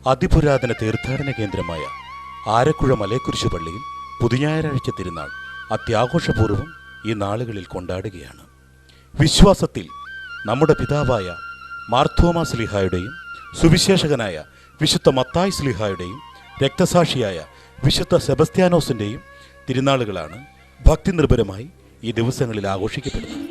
അതിപുരാതന തീർത്ഥാടന കേന്ദ്രമായ ആരക്കുഴ മലയക്കുരിശു പള്ളിയിൽ പുതുഞായറാഴ്ച തിരുനാൾ അത്യാഘോഷപൂർവ്വം ഈ നാളുകളിൽ കൊണ്ടാടുകയാണ്. വിശ്വാസത്തിൽ നമ്മുടെ പിതാവായ മാർത്തോമാ ശ്ലീഹായുടെയും സുവിശേഷകനായ വിശുദ്ധ മത്തായി ശ്ലീഹായുടെയും രക്തസാക്ഷിയായ വിശുദ്ധ സെബസ്ത്യാനോസിൻ്റെയും തിരുനാളുകളാണ് ഭക്തി നിർഭരമായി ഈ ദിവസങ്ങളിൽ ആഘോഷിക്കപ്പെടുന്നത്.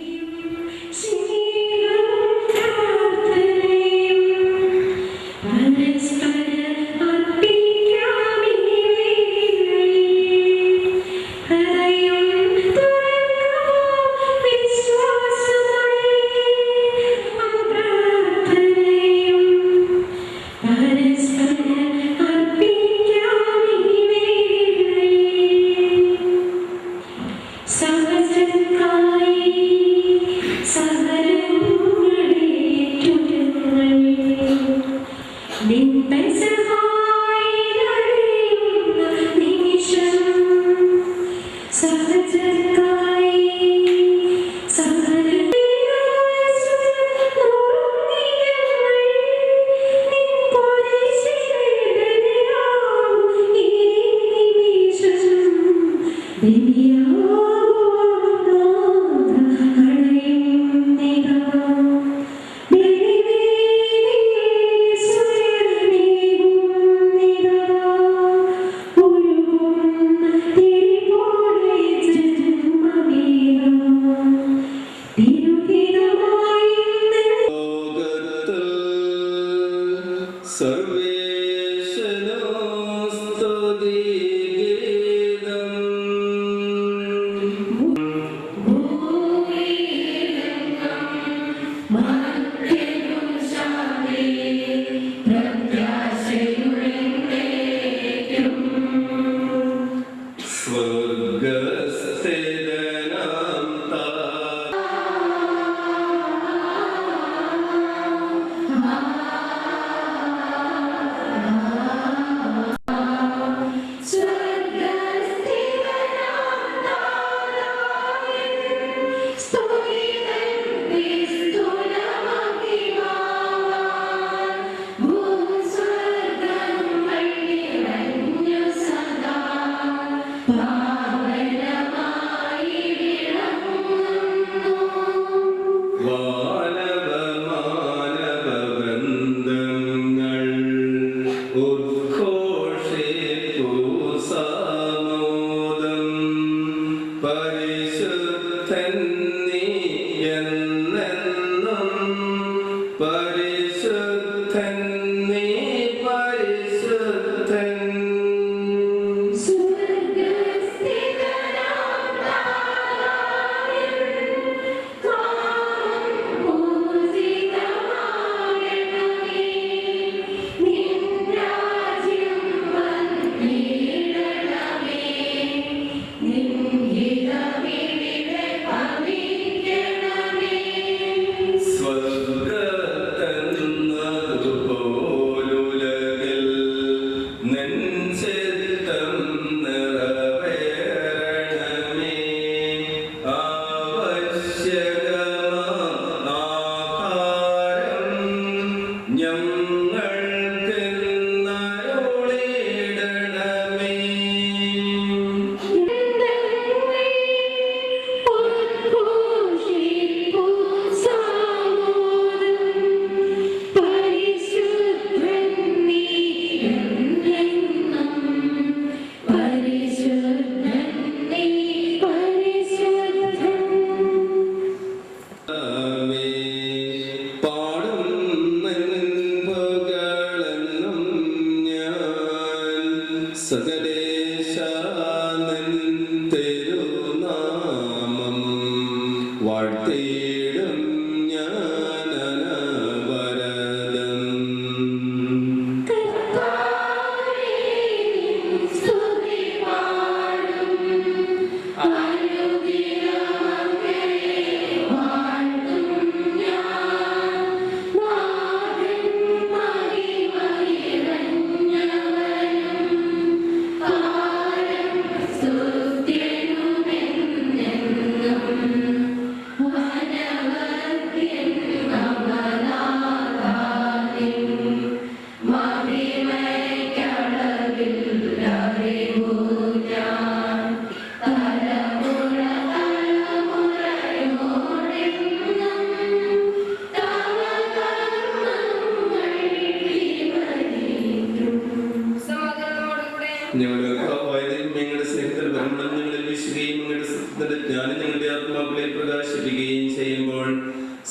ഞങ്ങളുടെ സ്നേഹത്തിൽ വരമണം ഞങ്ങളെ വീശുകയും ഞങ്ങളുടെ സത്യത്തിന്റെ ജ്ഞാനം ഞങ്ങളുടെ ആത്മാക്കളെ പ്രകാശിപ്പിക്കുകയും ചെയ്യുമ്പോൾ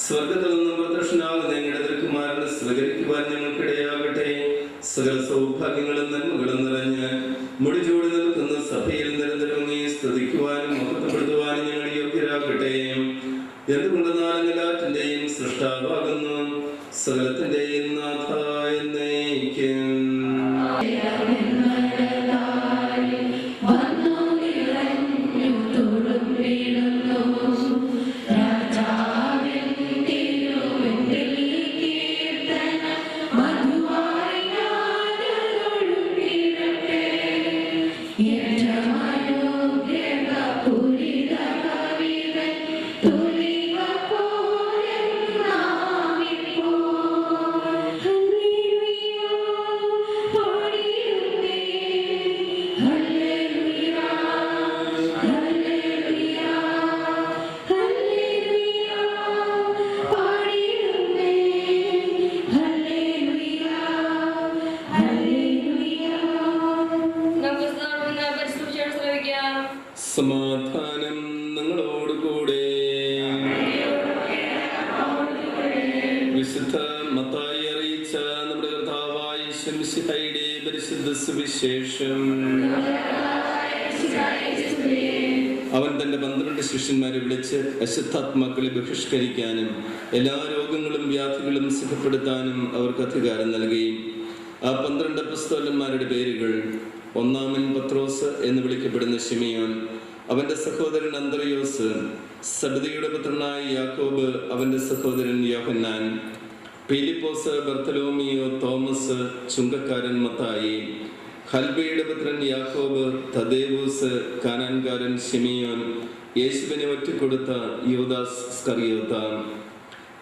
സ്വർഗത്തിൽ നിന്നും പ്രത്യക്ഷനാകുന്ന ഞങ്ങളുടെ തിരുക്കുമാരനെ സ്വീകരിക്കുവാൻ ഞങ്ങൾക്കിടയാകട്ടെ. സകല സൗഭാഗ്യങ്ങളും നന്മകളും നിറഞ്ഞ് മുടിചൂടി നിൽക്കുന്ന സഭയിൽ നിരന്തരം നീ സ്തുതിക്കുവാനും മഹത്വപ്പെടുത്തുവാനും ഞങ്ങൾ യോഗ്യരാകട്ടെ. എന്തുകൊണ്ടെന്നാൽ എല്ലാറ്റിന്റെയും സൃഷ്ടാവാകുന്നു, സകലത്തിന്റെയും നാഥ എന്നേക്കും. സമാധാനം നിങ്ങളോടുകൂടെ. വിശുദ്ധ മത്തായി അറിയിച്ച നമ്മുടെ കർത്താവായ ശംസിഹയുടെ പരിശുദ്ധ സുവിശേഷം. അവൻ തന്റെ 12 ശിഷ്യന്മാരെ വിളിച്ച് അശുദ്ധാത്മാക്കളെ ബഹിഷ്കരിക്കാനും എല്ലാ രോഗങ്ങളും വ്യാധികളും സുഖപ്പെടുത്താനും അവർക്ക് അധികാരം നൽകി. ആ 12 അപ്പോസ്തലന്മാരുടെ പേരുകൾ: ഒന്നാമൻ പത്രോസ് എന്ന് വിളിക്കപ്പെടുന്ന ശിമിയോൻ, അവന്റെ സഹോദരൻ അന്ത്രയോസ്, സബദിയുടെ പുത്രനായ യാക്കോബ്, അവന്റെ സഹോദരൻ യോഹന്നാൻ, ഫിലിപ്പോസ്, ബർത്തലോമിയോ, തോമസ്, ചുങ്കക്കാരൻ മത്തായി, ഹൽബയുടെ പുത്രൻ യാക്കോബ്, തദേവൂസ്, കാനാൻകാരൻ ശിമിയോൻ, യേശുവിനെ ഒറ്റിക്കൊടുത്ത യൂദാസ് സ്കറിയോത്ത.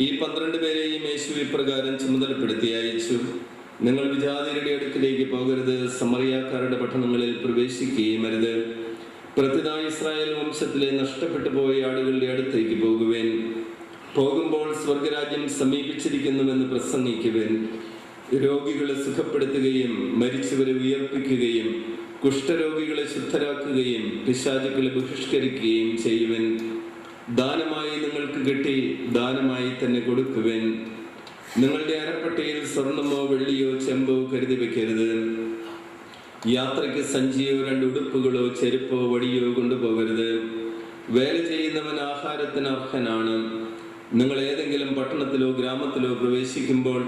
ഈ 12 പേരെയും യേശു ഇപ്രകാരം ചുമതലപ്പെടുത്തി അയച്ചു: നിങ്ങൾ വിജാതിയുടെ അടുക്കിലേക്ക് പോകരുത്, സമറിയാക്കാരുടെ പട്ടണങ്ങളിൽ പ്രവേശിക്കുകയും അരുത്. പ്രത്യുത ഇസ്രായേൽ വംശത്തിലെ നഷ്ടപ്പെട്ടു പോയ ആടുകളുടെ അടുത്തേക്ക് പോകുവേൻ. പോകുമ്പോൾ സ്വർഗരാജ്യം സമീപിച്ചിരിക്കുന്നുവെന്ന് പ്രസംഗിക്കുവേൻ. രോഗികളെ സുഖപ്പെടുത്തുകയും മരിച്ചവരെ ഉയർപ്പിക്കുകയും കുഷ്ഠരോഗികളെ ശുദ്ധരാക്കുകയും പിശാചുക്കളെ ബഹിഷ്കരിക്കുകയും ചെയ്യുവൻ. ദാനമായി നിങ്ങൾക്ക് കിട്ടി, ദാനമായി തന്നെ കൊടുക്കുവേൻ. നിങ്ങളുടെ അരപ്പട്ടയിൽ സ്വർണമോ വെള്ളിയോ ചെമ്പോ കരുതി വെക്കരുത്. യാത്രയ്ക്ക് സഞ്ചിയോ 2 ഉടുപ്പുകളോ ചെരുപ്പോ വടിയോ കൊണ്ടുപോകരുത്. വേല ചെയ്യുന്നവൻ ആഹാരത്തിന് അർഹനാണ്. നിങ്ങൾ ഏതെങ്കിലും പട്ടണത്തിലോ ഗ്രാമത്തിലോ പ്രവേശിക്കുമ്പോൾ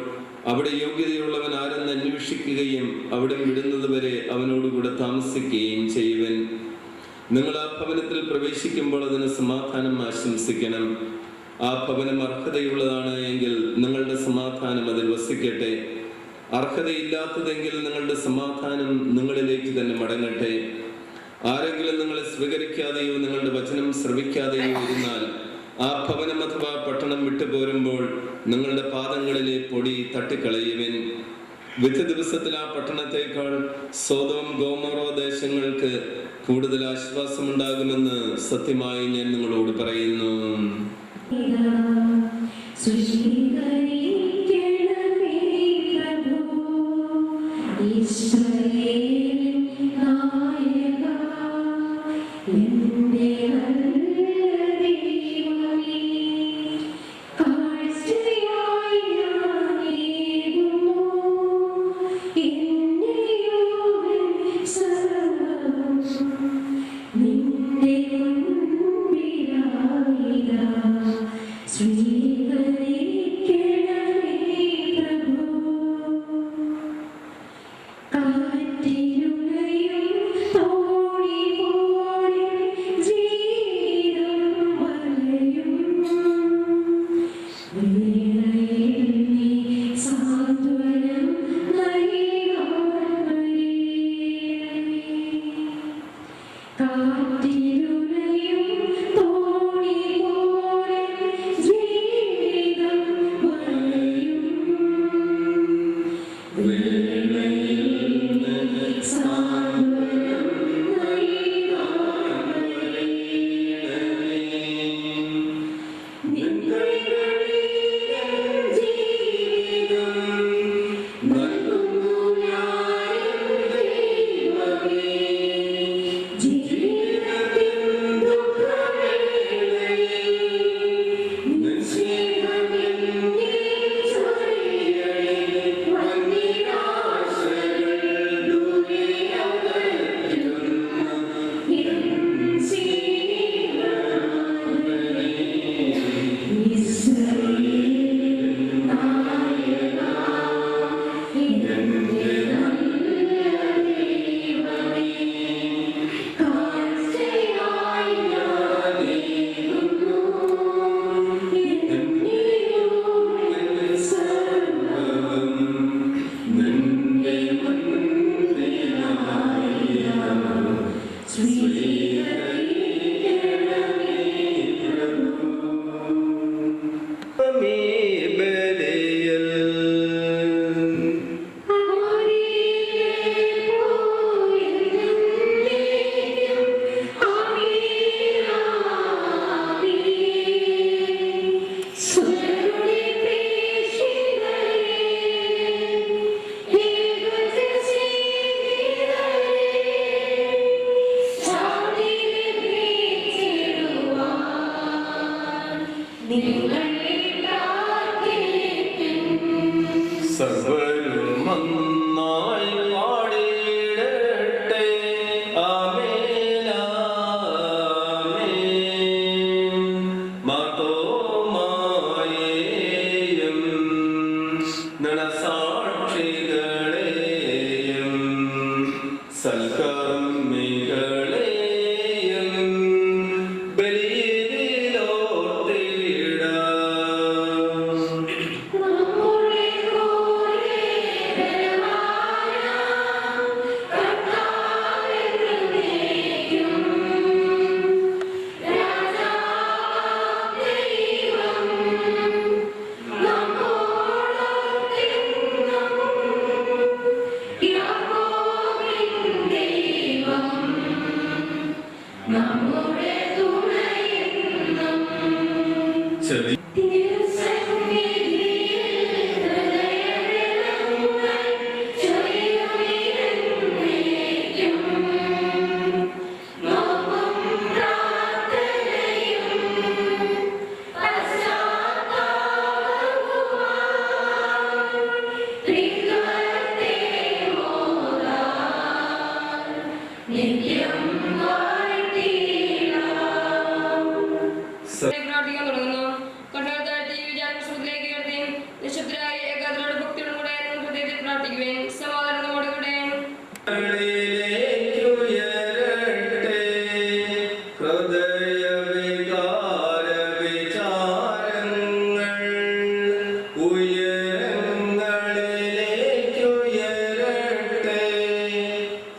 അവിടെ യോഗ്യതയുള്ളവൻ ആരെന്ന് അന്വേഷിക്കുകയും അവിടെ വിടുന്നതുവരെ അവനോടുകൂടെ താമസിക്കുകയും ചെയ്യുവൻ. നിങ്ങൾ ആ ഭവനത്തിൽ പ്രവേശിക്കുമ്പോൾ അതിന് സമാധാനം ആശംസിക്കണം. ആ ഭവനം അർഹതയുള്ളതാണ് എങ്കിൽ നിങ്ങളുടെ സമാധാനം അതിൽ വസിക്കട്ടെ. അർഹതയില്ലാത്തതെങ്കിൽ നിങ്ങളുടെ സമാധാനം നിങ്ങളിലേക്ക് തന്നെ മടങ്ങട്ടെ. ആരെങ്കിലും നിങ്ങളെ സ്വീകരിക്കാതെയോ നിങ്ങളുടെ വചനം ശ്രവിക്കാതെയോ ഇരുന്നാൽ ആ ഭവനം അഥവാ പട്ടണം വിട്ടുപോരുമ്പോൾ നിങ്ങളുടെ പാദങ്ങളിലെ പൊടി തട്ടിക്കളയുവൻ. വിധി ദിവസത്തിൽ ആ പട്ടണത്തേക്കാൾ സോദോം ഗോമോറോ ദേശങ്ങൾക്ക് കൂടുതൽ ആശ്വാസമുണ്ടാകുമെന്ന് സത്യമായി ഞാൻ നിങ്ങളോട് പറയുന്നു.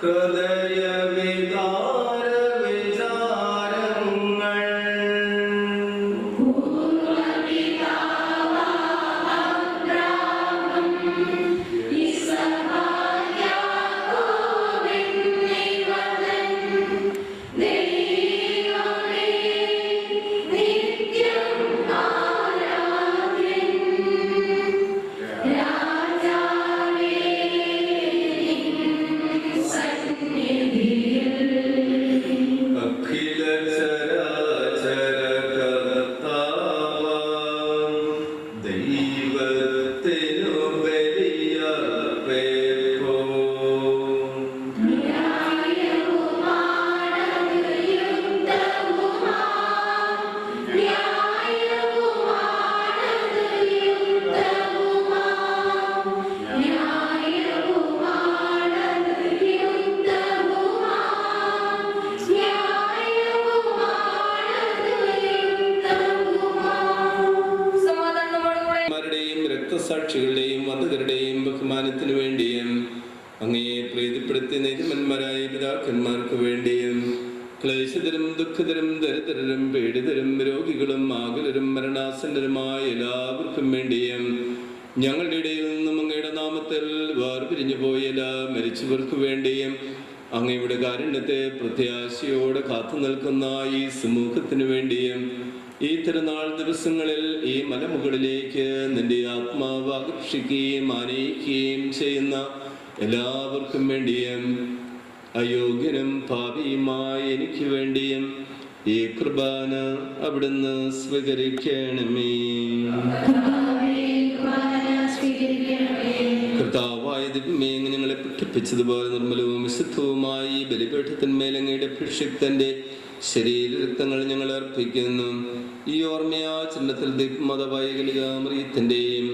ഹൃദയ വികാര വിചാരങ്ങൾ സാക്ഷികളുടെയും വധകരുടെയും ബഹുമാനത്തിനു വേണ്ടിയും അങ്ങയെ പ്രീതിപ്പെടുത്തിയ നീതിമാന്മാരായ പിതാക്കന്മാർക്ക് വേണ്ടിയും ക്ലേശതരും ദുഃഖതരും ദരിദ്രരും പീഡിതരും രോഗികളും ആകുലരും മരണാസന്നരുമായ എല്ലാവർക്കും വേണ്ടിയും ഞങ്ങളുടെ ഇടയിൽ നിന്നും അങ്ങയുടെ നാമത്തിൽ വേർപിരിഞ്ഞു പോയ എല്ലാ മരിച്ചവർക്ക് വേണ്ടിയും അങ്ങയുടെ കാരുണ്യത്തെ പ്രത്യാശയോടെ കാത്തു നിൽക്കുന്ന ഈ സമൂഹത്തിനു വേണ്ടിയും ഈ തിരുനാൾ ദിവസങ്ങളിൽ ഈ മലമുകളിലേക്ക് നിന്റെ ആത്മാവ് ആകർഷിക്കുകയും ആനയിക്കുകയും ചെയ്യുന്ന എല്ലാവർക്കും വേണ്ടിയും അയോഗ്യനും പാപിയുമായ എനിക്ക് വേണ്ടിയും ഈ കുർബാന അവിടുന്ന് സ്വീകരിക്കണമേ. കർത്താവായ ദൈവമേ, ഞങ്ങളെ പഠിപ്പിച്ചതുപോലെ നിർമ്മലവും വിശുദ്ധവുമായി ബലിപീഠത്തിന്മേൽ അങ്ങയുടെ അഭിഷിക്തന്റെ ശരീരരക്തങ്ങൾ ഞങ്ങൾ അർപ്പിക്കുന്നു. ഈ ഓർമ്മയാ ചിഹ്നത്തിൽ ദൈവമതവൈകലികാമറിയത്തിന്റെയും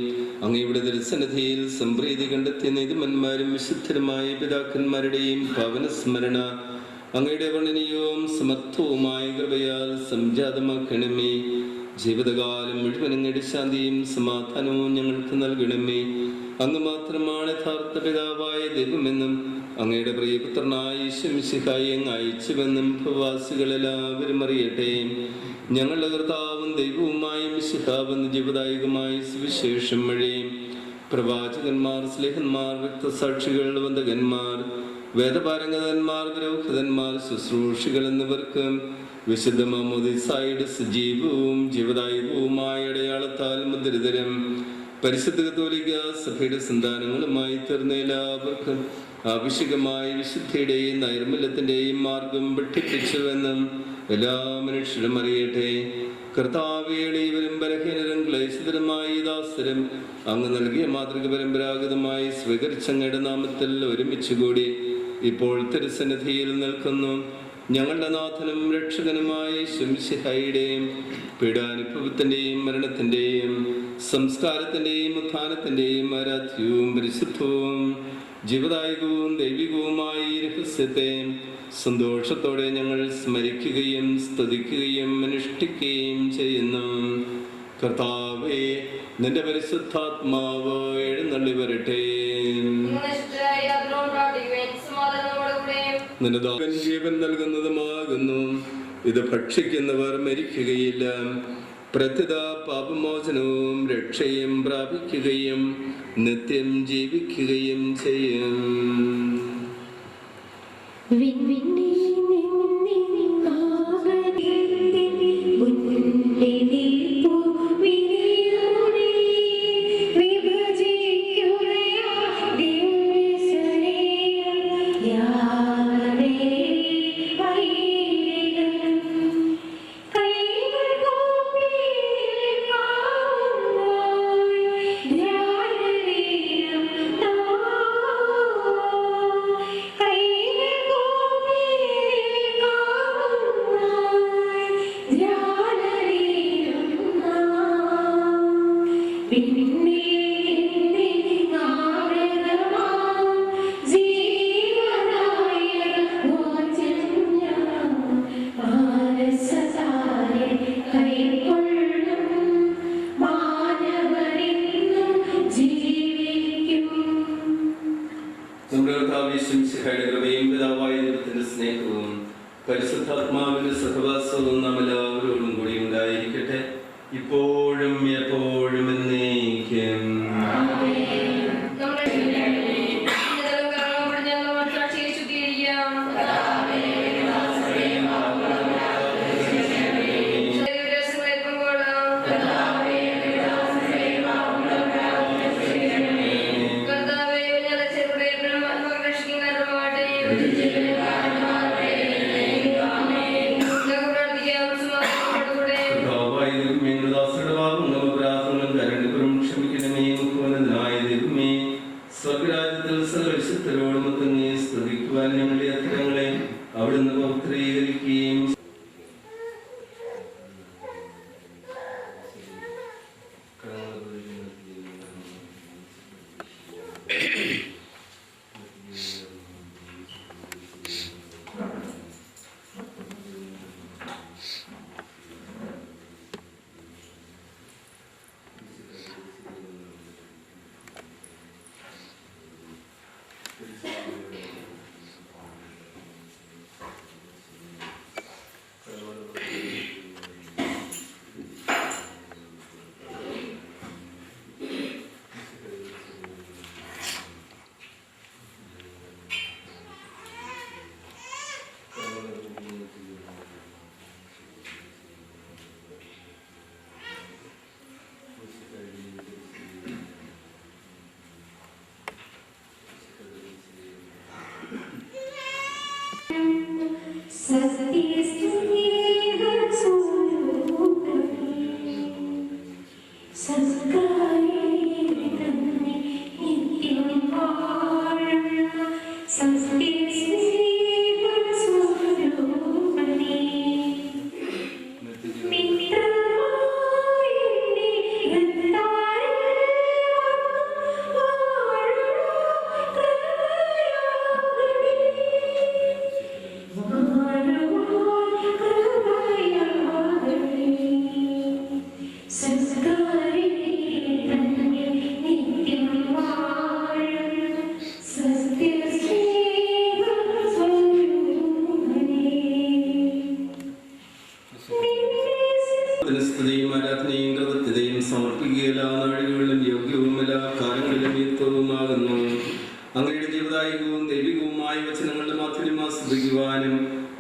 അങ്ങയുടെ ദർശനതയിൽ സംപ്രീതി കണ്ടെത്തിയ നീതിമാന്മാരും വിശുദ്ധരുമായ പിതാക്കന്മാരുടെയും പവനസ്മരണ അങ്ങയുടെ വർണ്ണനീയവും സമർത്ഥവുമായ കൃപയാൽ സംജാതമാക്കണമേ. ജീവിതകാലം മുഴുവൻ അങ്ങയുടെ ശാന്തിയും സമാധാനവും ഞങ്ങൾക്ക് നൽകണമേ. അങ്ങ് മാത്രമാണ് യഥാർത്ഥ പിതാവായ ദൈവമെന്നും അങ്ങയുടെ പ്രിയപുത്രനായ യേശു മിശിഹായെ അങ്ങ് അയച്ചുവെന്നും പ്രവാസികളെല്ലാവരും അറിയട്ടെ. ഞങ്ങളുടെ കർത്താവും ദൈവവുമായ മിശിഹാവെന്ന് ജീവദായകമായ സുവിശേഷം വഴി പ്രവാചകന്മാർ, സ്ലേഹന്മാർ, രക്തസാക്ഷികൾ, വന്ദകന്മാർ, വേദപാരംഗതന്മാർ, പുരോഹിതന്മാർ, ശുശ്രൂഷികൾ എന്നിവർക്ക് വിശുദ്ധ മാമോദീസായുടെ സജീവവും ജീവദായകവുമായ അടയാളത്താൽ മുദ്രിതരും പരിശുദ്ധ കത്തോലിക്ക സഭയുടെ സന്താനങ്ങളുമായി തീർന്ന എല്ലാവർക്കും ആവശ്യകമായ വിശുദ്ധിയുടെയും നൈർമല്യത്തിന്റെയും മാർഗം പഠിപ്പിച്ചുവെന്നും എല്ലാ മനുഷ്യരും അറിയട്ടെ. കർത്താവേ, എളിയവരും ബലഹീനരും ക്ലേശിതരുമായ ദാസരും അങ്ങ് നൽകിയ മാതൃക പരമ്പരാഗതമായി സ്വീകരിച്ച അങ്ങയുടെ നാമത്തിൽ ഒരുമിച്ച് കൂടി ഇപ്പോൾ തിരുസന്നിധിയിൽ നിൽക്കുന്നു. ഞങ്ങളുടെ നാഥനും രക്ഷകനുമായ ശംസിഹയുടെയും പീഡാനുഭവത്തിന്റെയും മരണത്തിന്റെയും സംസ്കാരത്തിന്റെയും ഉത്ഥാനത്തിന്റെയും ആരാധ്യവും പരിശുദ്ധവും ജീവദായകവും ദൈവികവുമായ ഈ രഹസ്യത്തെ സന്തോഷത്തോടെ ഞങ്ങൾ സ്മരിക്കുകയും സ്തുതിക്കുകയും അനുഷ്ഠിക്കുകയും ചെയ്യുന്നു. കർത്താവേ, നിന്റെ പരിശുദ്ധാത്മാവ് എഴുന്നള്ളി വരട്ടെ. നിന്റെ ദാസൻ ജീവൻ നൽകുന്നതുമാകുന്നു. ഇത് ഭക്ഷിക്കുന്നവർ മരിക്കുകയില്ല, പ്രത്യുത പാപമോചനവും രക്ഷയും പ്രാപിക്കുകയും നിത്യം ജീവിക്കുകയും ചെയ്യും. ജീവനാ ഈശ്വരയുടെ കൃപയും പിതാവായ ദൈവത്തിന്റെ സ്നേഹവും പരിശുദ്ധാത്മാവിന്റെ സഹവാസവും നാം എല്ലാവരോടും കൂടി ഉണ്ടായിരിക്കട്ടെ, ഇപ്പോഴും എപ്പോഴും എന്നേക്കും. സ്വർഗ്ഗരാജ്യത്തിൽ സർവശക്തരോടുമൊക്കെ സ്തുതിക്കുവാൻ ഞങ്ങളുടെ അത്തരങ്ങളെ അവിടുന്ന് പൗത്രീകരിക്കുകയും സ്തുതിയും ആരാധനയും കൃതജ്ഞതയും സമർപ്പിക്കുക എല്ലാ നാഴികളിലും യോഗ്യവും എല്ലാ കാലങ്ങളിലും യുക്തവുമാകുന്നു. അങ്ങയുടെ ജീവദായകവും ദൈവികവുമായ വചനങ്ങളുടെ മാധുര്യം ആസ്വദിക്കുവാനും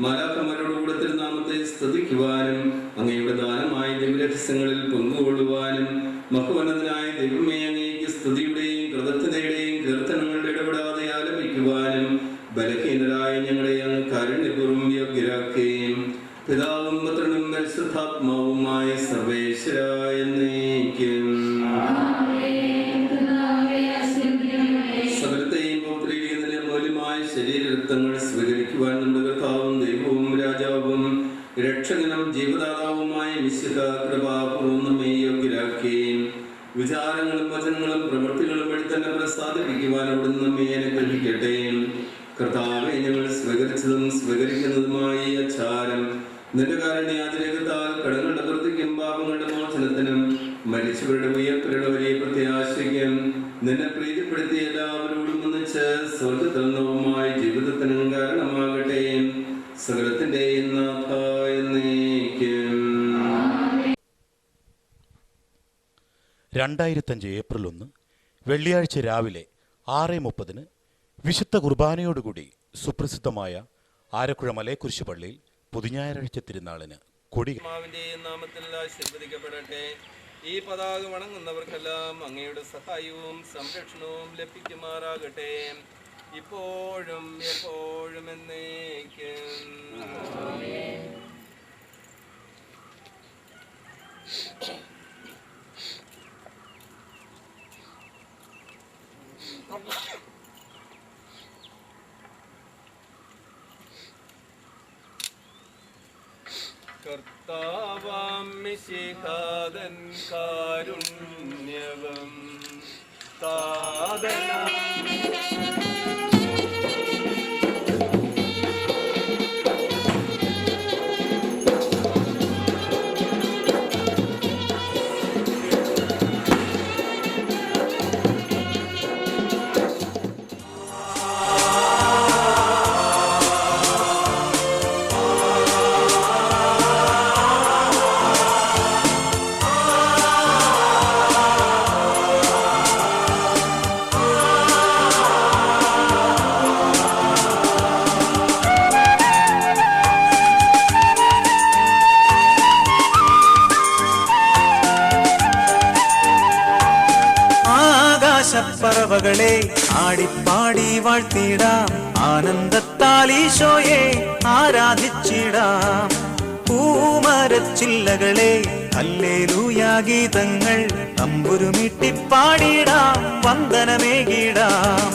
മാലാഖമാരോടുകൂടെ തിരുനാമത്തെ സ്തുതിക്കുവാനും അങ്ങയുടെ ദാനമായ ദിവ്യരഹസ്യങ്ങളിൽ പങ്കുകൊള്ളുവാനും മഹോന്നതനായ ദൈവമേ അങ്ങേക്ക് സ്തുതിയുടെയും കൃതജ്ഞതയുടെയും കീർത്തനങ്ങളുടെ ഇടപെടാതെ ആലപിക്കുവാനും ബലഹീനരായ ഞങ്ങളെ അങ്ങ് കാരുണ്യപൂർവ്വം യോഗ്യരാക്കുകയും പിതാവും പുത്രനും പരിശുദ്ധാത്മാവുമായ സർവേശ്വരായ എന്നേക്കും. സകലത്തെയും പൗത്രീകരിക്കുന്നതിന്റെ മൂല്യമായ ശരീരരക്തങ്ങൾ സ്വീകരിക്കുവാൻ നമ്മുടെ കർത്താവും ദൈവവും രാജാവും രക്ഷകനും ജീവദാതാവുമായ മിശിഹ കൃപാപൂർവ്വം നമ്മെ യോഗ്യരാക്കുകയും വിചാരങ്ങളും വചനങ്ങളും പ്രവൃത്തികളും വഴി തന്നെ പ്രസാദിപ്പിക്കുവാൻ അവിടുന്ന് നമ്മെ അനുഗ്രഹിക്കട്ടെ. കർത്താവെ, ഞങ്ങൾ സ്വീകരിച്ചതും സ്വീകരിക്കുന്നതുമായ ഈ ആചാരം നിന്റെ കാരുണ്യാതിരേകത്താൽ കടങ്ങളുടെ വൃത്തിക്കും പാപങ്ങളുടെ മോചനത്തിനും മരിച്ചവരുടെ ഉയർപ്പരുടെ വലിയ പ്രത്യാശയ്ക്കും നിന്നെ പ്രീതിപ്പെടുത്തിയ എല്ലാവരോടും ഒന്നിച്ച് സ്വർഗത്തിൽ നവമായ ജീവിതത്തിനും കാരണമാകട്ടെ. സകലത്തിന്റെയും നാഥ എന്നേക്കും. 2005 ഏപ്രിൽ 1 വെള്ളിയാഴ്ച രാവിലെ 6:30 വിശുദ്ധ കുർബാനയോടുകൂടി സുപ്രസിദ്ധമായ ആരക്കുഴ മലയക്കുരിശ് പള്ളിയിൽ പുതുഞായറാഴ്ച തിരുനാളിന് കൊടി നാമത്തിൽ ആശീർവദിക്കപ്പെടട്ടെ. ഈ പതാക വണങ്ങുന്നവർക്കെല്ലാം അങ്ങയുടെ സഹായവും സംരക്ഷണവും ലഭിക്കുമാറാകട്ടെ, ഇപ്പോഴും എപ്പോഴും എന്നേക്കും. കർത്താവാം മിശിഹാതൻ കാരുണ്യവം താതനാം പറവകളെ ആടിപ്പാടി വാഴ്ത്തിടാം, ആനന്ദത്താൽ ഈശോയെ ആരാധിച്ചിടാം. പൂമരച്ചില്ലകളെ ഹല്ലേലൂയാ ഗീതങ്ങൾ തമ്പുരുമിട്ടിപ്പാടിടാം, വന്ദനമേകിടാം.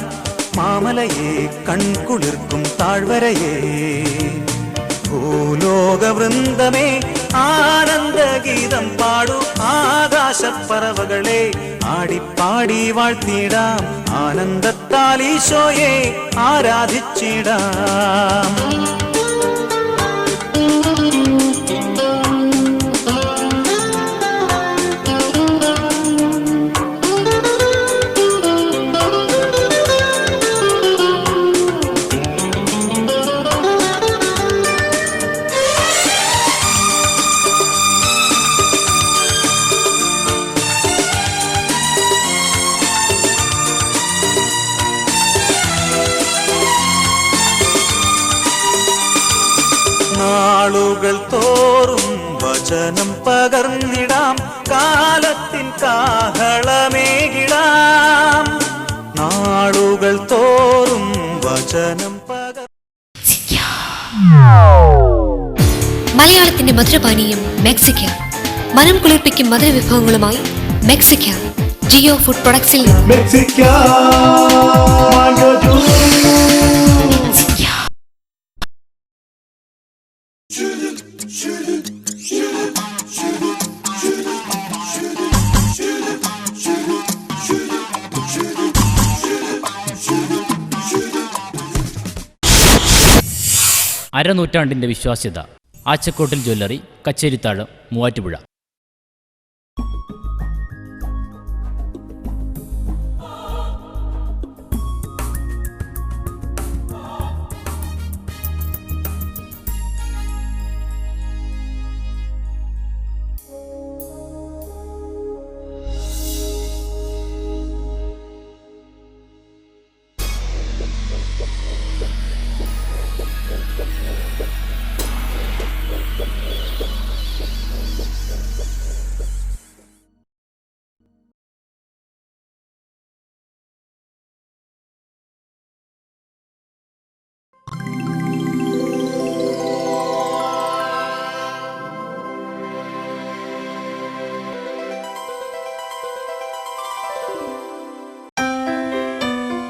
മാമലയെ കൺകുളിർക്കും താഴ്വരയെ ഭൂലോകവൃന്ദമേ ആനന്ദഗീതം പാടൂ. ആകാശപ്പറവകളെ ആടിപ്പാടി വാഴ്ത്തിടാം, ആനന്ദത്താൽ ഈശോയെ ആരാധിച്ചിടാം. നാളുകൾ തോറും വചനം പകർന്നിടാം, കാലത്തിൻ കാഹളമേകിടാം. നാളുകൾ തോറും വചനം മലയാളത്തിന്റെ മധുരപാനീയം മെക്സിക്ക. മനം കുളിർപ്പിക്കും മധുരവിഭവങ്ങളുമായി മെക്സിക്ക. ജിയോ ഫുഡ് പ്രൊഡക്ട്സിൽ അരനൂറ്റാണ്ടിന്റെ വിശ്വാസ്യത. Achakkottil jewellery, Kacherithazham, Muvattupuzha.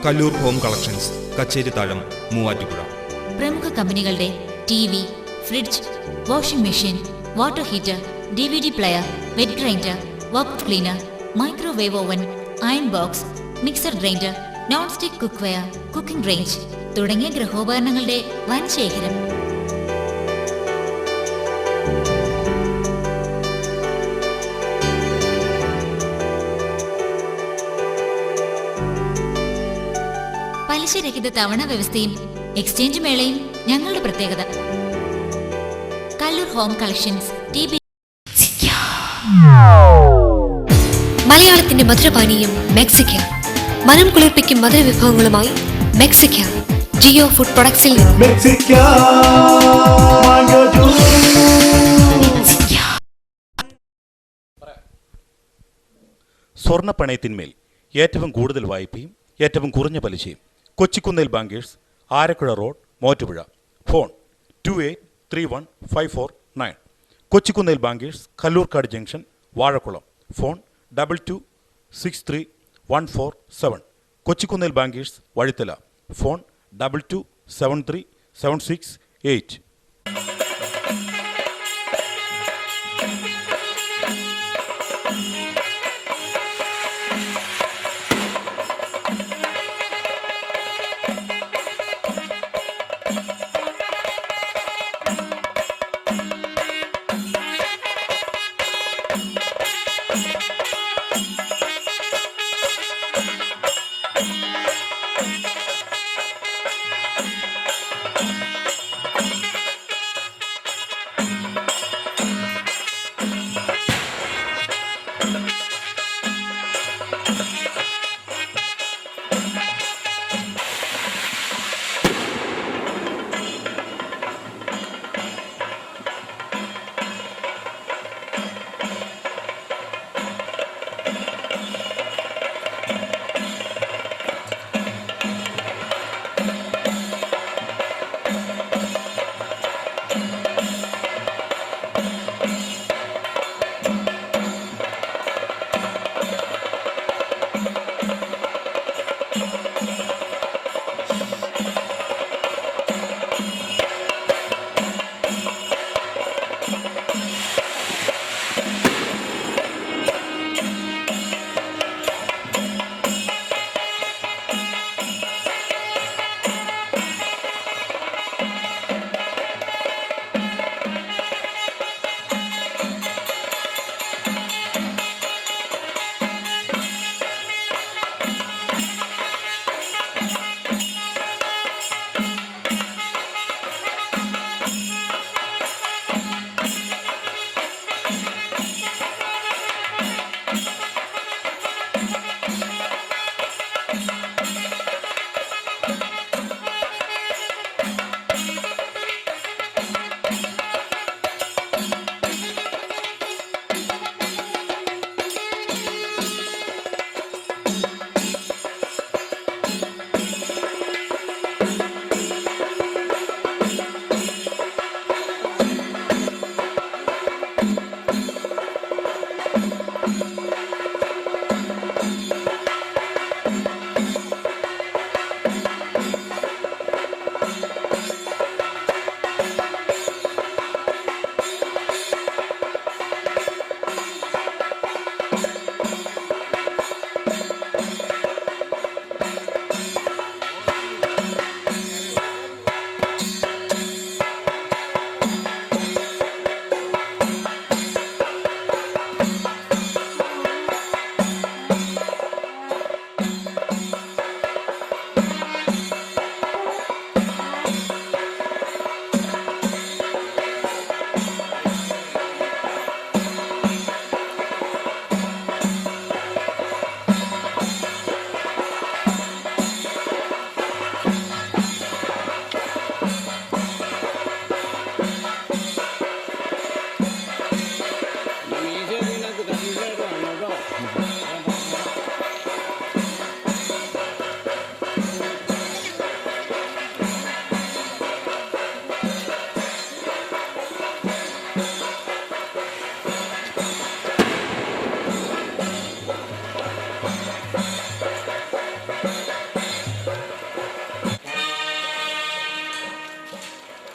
Kallur home collections, Kacherithazham, Muvattupuzha. പ്രമുഖ കമ്പനികളുടെ TV, fridge, washing machine, water heater, DVD player, wet grinder, vacuum cleaner, microwave oven, iron box, mixer grinder, non stick cookware, cooking range തുടങ്ങിയ ഗൃഹോപകരണങ്ങളുടെ വൻ ശേഖരം. പലിശരഹിത തവണ വ്യവസ്ഥയും എക്സ്ചേഞ്ച് മേളയും ഞങ്ങളുടെ പ്രത്യേകത. Kallur home collections, TB. മലയാളത്തിന്റെ മധുരപാനീയം മെക്സിക്ക. മനം കുളിർപ്പിക്കും മധുരവിഭവങ്ങളുമായി മെക്സിക്ക. ജിയോ ഫുഡ് പ്രൊഡക്ട്സിൽ സ്വർണ്ണ പണയത്തിന്മേൽ ഏറ്റവും കൂടുതൽ വായ്പയും ഏറ്റവും കുറഞ്ഞ പലിശയും Kochikkunnel bankers, Arakkuzha road, Muvattupuzha. Phone 28315449. Kochikkunnel bankers, Kalloorkkad junction, Vazhakulam. Phone 22631447. Kochikkunnel bankers, Vazhithala. Phone 22737668.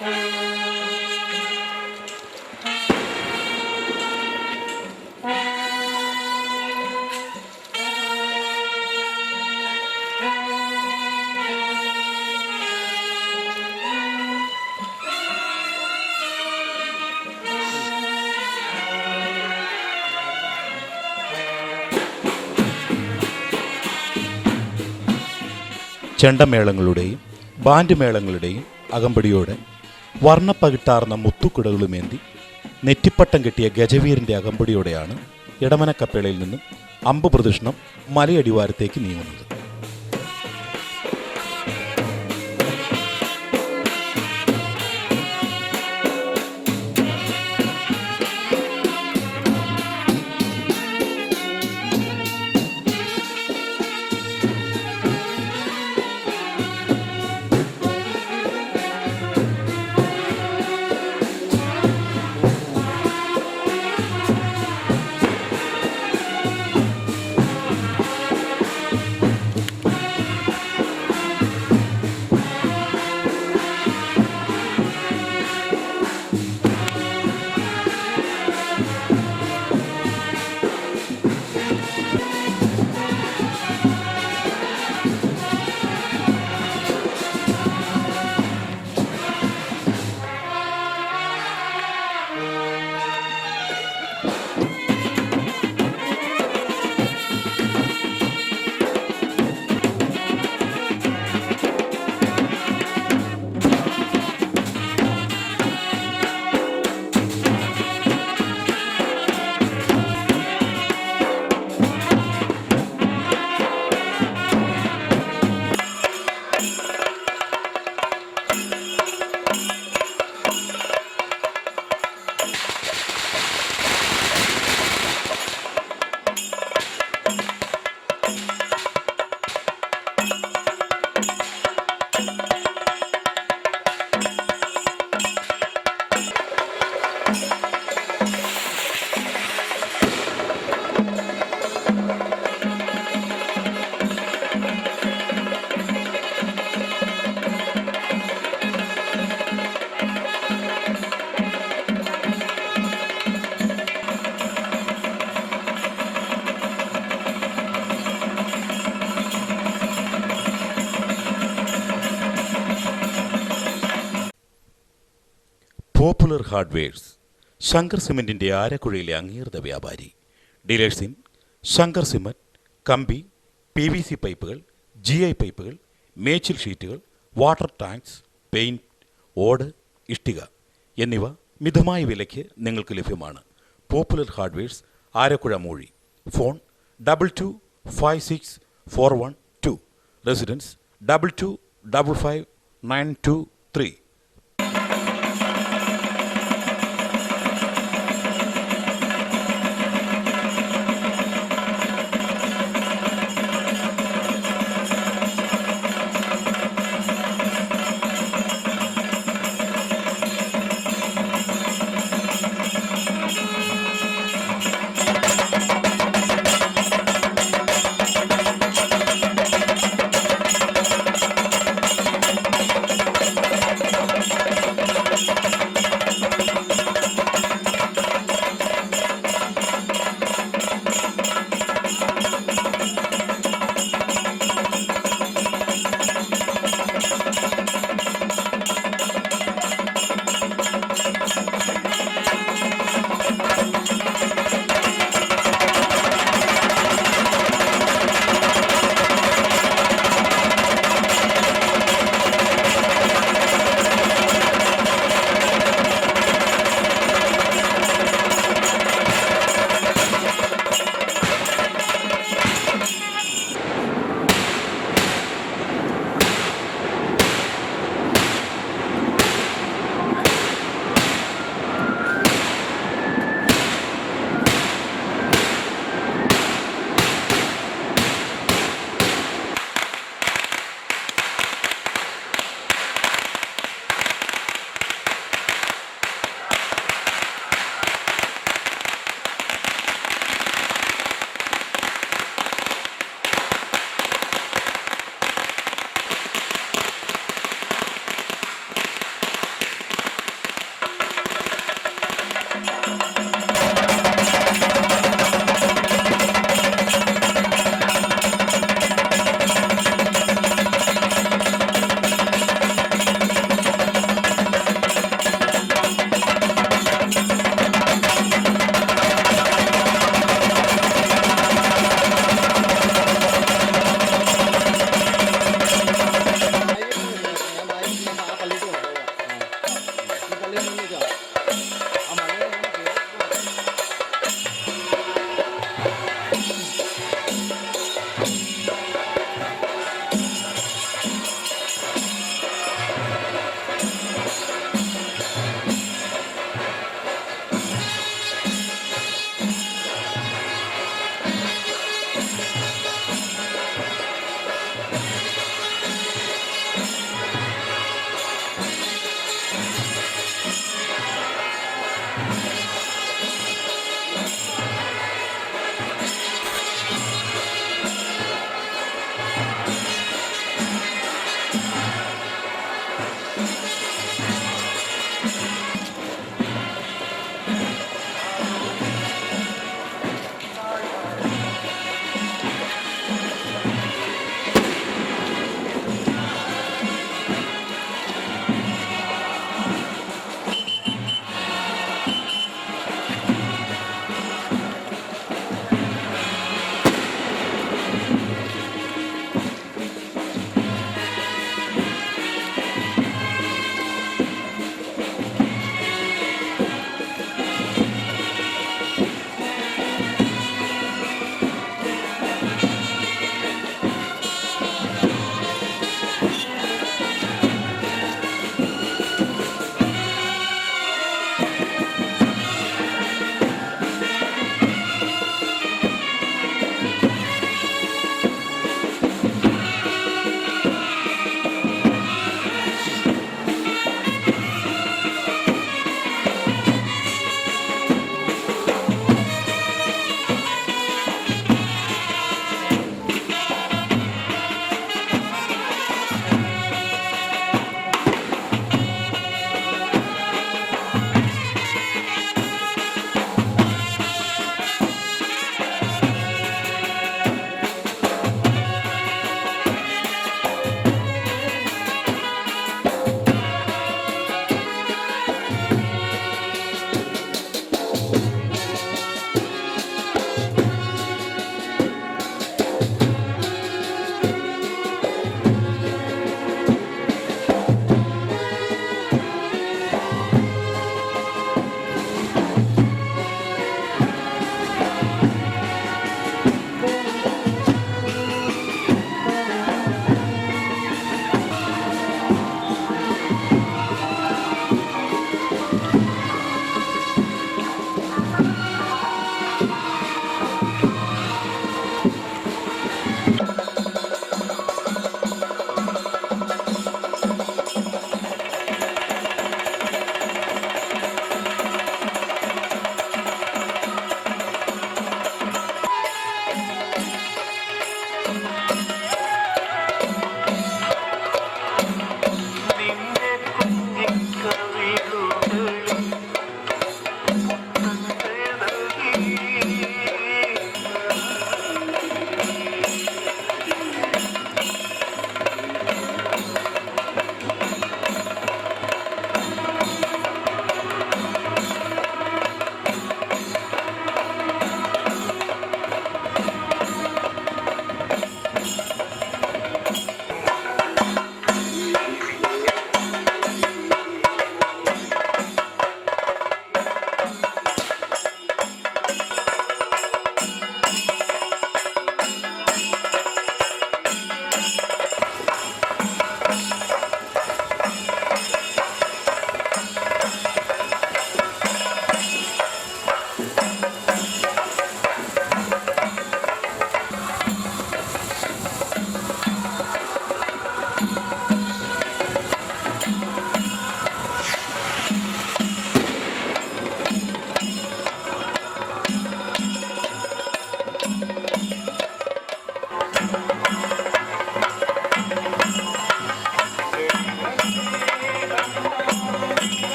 ചെണ്ടമേളങ്ങളുടെയും ബാൻഡ് മേളങ്ങളുടെയും അകമ്പടിയോടെ വർണ്ണപ്പകിട്ടാർന്ന മുത്തുക്കുടകളുമേന്തി നെറ്റിപ്പട്ടം കെട്ടിയ ഗജവീരന്റെ അകമ്പടിയോടെയാണ് ഇടമനക്കപ്പേളയിൽ നിന്നും അമ്പ് പ്രദക്ഷിണം മലയടിവാരത്തേക്ക് നീങ്ങുന്നത്. പോപ്പുലർ ഹാർഡ്വെയർസ്, ശങ്കർ സിമന്റിന്റെ ആരക്കുഴയിലെ അംഗീകൃത വ്യാപാരി. ഡീലേഴ്സ് ഇൻ ശങ്കർ സിമന്റ്, കമ്പി, PVC പൈപ്പുകൾ, GI പൈപ്പുകൾ, മേച്ചിൽ ഷീറ്റുകൾ, വാട്ടർ ടാങ്ക്സ്, പെയിന്റ്, ഓട്, ഇഷ്ടിക എന്നിവ മിതമായ വിലയ്ക്ക് നിങ്ങൾക്ക് ലഭ്യമാണ്. Popular hardwares, Arakuzha Moozhi. Phone 225641 residence 22555923.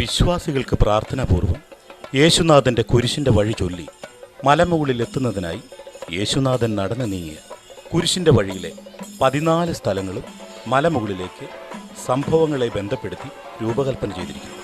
വിശ്വാസികൾക്ക് പ്രാർത്ഥനാപൂർവം യേശുനാഥൻ്റെ കുരിശിൻ്റെ വഴി ചൊല്ലി മലമുകളിൽ എത്തുന്നതിനായി യേശുനാഥൻ നടന്നു നീങ്ങിയ കുരിശിൻ്റെ വഴിയിലെ 14 സ്ഥലങ്ങളും മലമുകളിലേക്ക് സംഭവങ്ങളെ ബന്ധപ്പെടുത്തി രൂപകൽപ്പന ചെയ്തിരിക്കുന്നു.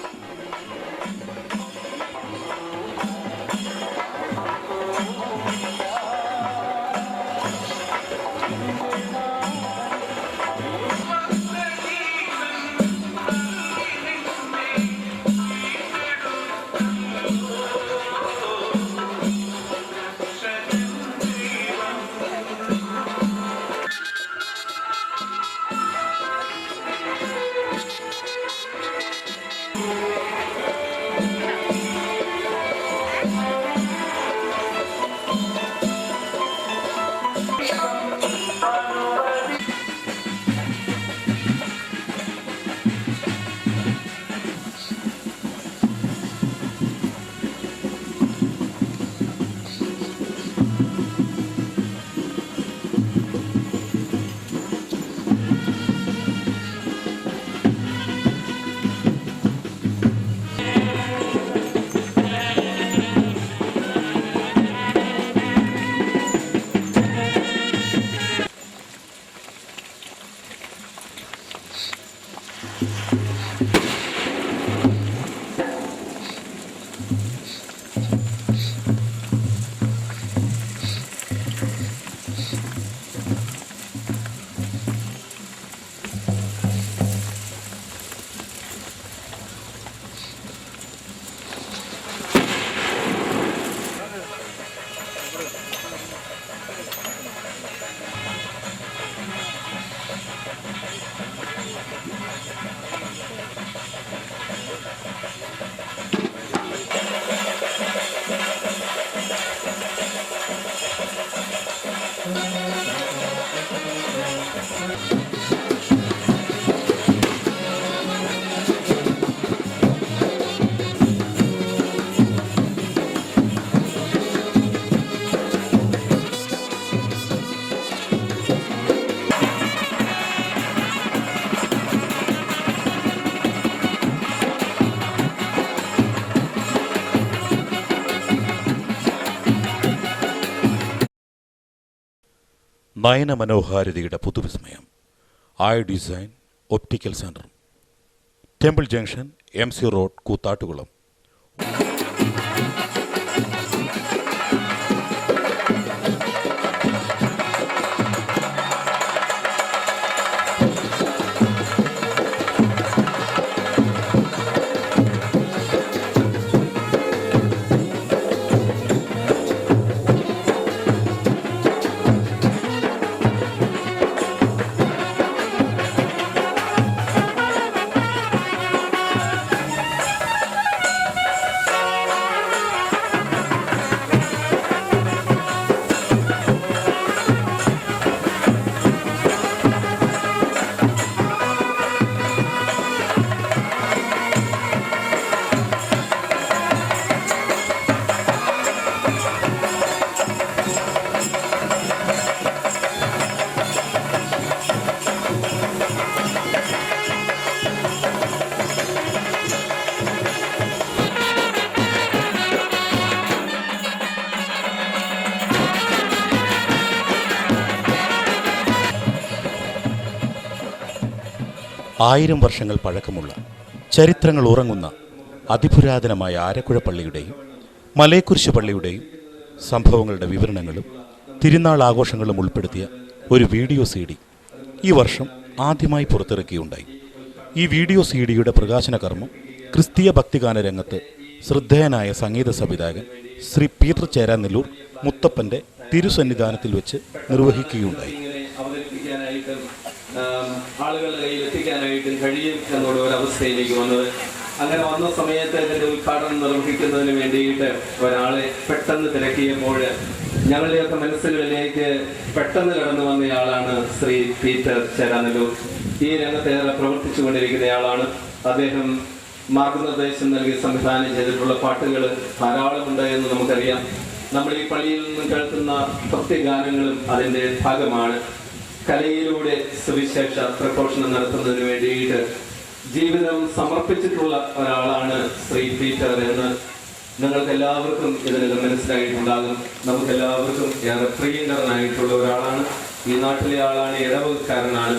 നയന മനോഹാരിതയുടെ പുതുവിസ്മയം eye design optical centre, temple junction, MC road, Koothattukulam. ആയിരം വർഷങ്ങൾ പഴക്കമുള്ള ചരിത്രങ്ങൾ ഉറങ്ങുന്ന അതിപുരാതനമായ ആരക്കുഴ പള്ളിയുടെയും മലയക്കുരിശ് പള്ളിയുടെയും സംഭവങ്ങളുടെ വിവരണങ്ങളും തിരുനാൾ ആഘോഷങ്ങളും ഉൾപ്പെടുത്തിയ ഒരു വീഡിയോ CD ഈ വർഷം ആദ്യമായി പുറത്തിറക്കിയുണ്ടായി. ഈ വീഡിയോ CD-യുടെ പ്രകാശന കർമ്മം ക്രിസ്തീയ ഭക്തിഗാന രംഗത്ത് ശ്രദ്ധേയനായ സംഗീത സംവിധായകൻ ശ്രീ പീറ്റർ ചേരാനെല്ലൂർ മുത്തപ്പൻ്റെ തിരുസന്നിധാനത്തിൽ വെച്ച് നിർവഹിക്കുകയുണ്ടായി. ആളുകളുടെ കയ്യിൽ എത്തിക്കാനായിട്ടും കഴിയും എന്നുള്ള ഒരവസ്ഥയിലേക്ക് വന്നത്. അങ്ങനെ വന്ന സമയത്ത് ഇതിൻ്റെ ഉദ്ഘാടനം നിർവഹിക്കുന്നതിന് വേണ്ടിയിട്ട് ഒരാളെ പെട്ടെന്ന് തിരക്കിയപ്പോൾ ഞങ്ങളുടെയൊക്കെ മനസ്സുകളിലേക്ക് പെട്ടെന്ന് കടന്നു വന്നയാളാണ് ശ്രീ പീറ്റർ ചേരാനെല്ലൂർ. ഈ രംഗത്തേറെ പ്രവർത്തിച്ചു കൊണ്ടിരിക്കുന്നയാളാണ്. അദ്ദേഹം മാർഗനിർദ്ദേശം നൽകി സംവിധാനം ചെയ്തിട്ടുള്ള പാട്ടുകൾ ധാരാളമുണ്ട് എന്ന് നമുക്കറിയാം. നമ്മൾ ഈ പള്ളിയിൽ നിന്നും കേൾക്കുന്ന ഭക്തിഗാനങ്ങളും അതിൻ്റെ ഭാഗമാണ്. കലയിലൂടെ സുവിശേഷ പ്രഘോഷണം നടത്തുന്നതിന് വേണ്ടിയിട്ട് ജീവിതം സമർപ്പിച്ചിട്ടുള്ള ഒരാളാണ് ശ്രീ പീറ്റർ എന്ന് നിങ്ങൾക്ക് എല്ലാവർക്കും ഇതിനകം മനസ്സിലായിട്ടുണ്ടാകും. നമുക്കെല്ലാവർക്കും ഏറെ പ്രിയങ്കരനായിട്ടുള്ള ഒരാളാണ്. ഈ നാട്ടിലെ ആളാണ്, ഇടവകക്കാരനാണ്.